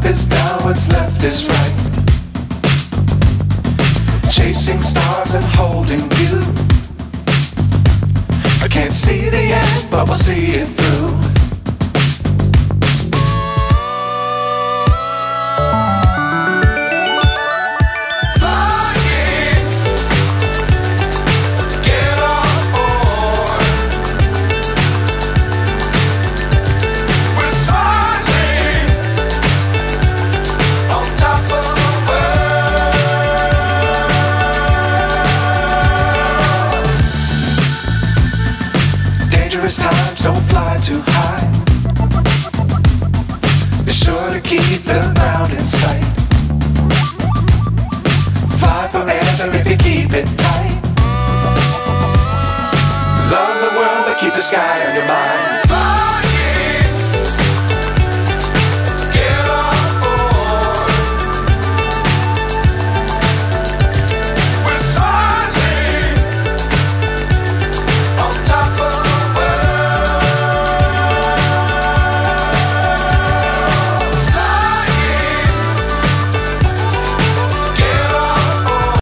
is down, what's left is right. Chasing stars and holding you. I can't see the end, but we'll see it through. Times don't fly too high. Be sure to keep the ground in sight. Fly forever if you keep it tight. Love the world but keep the sky on your mind.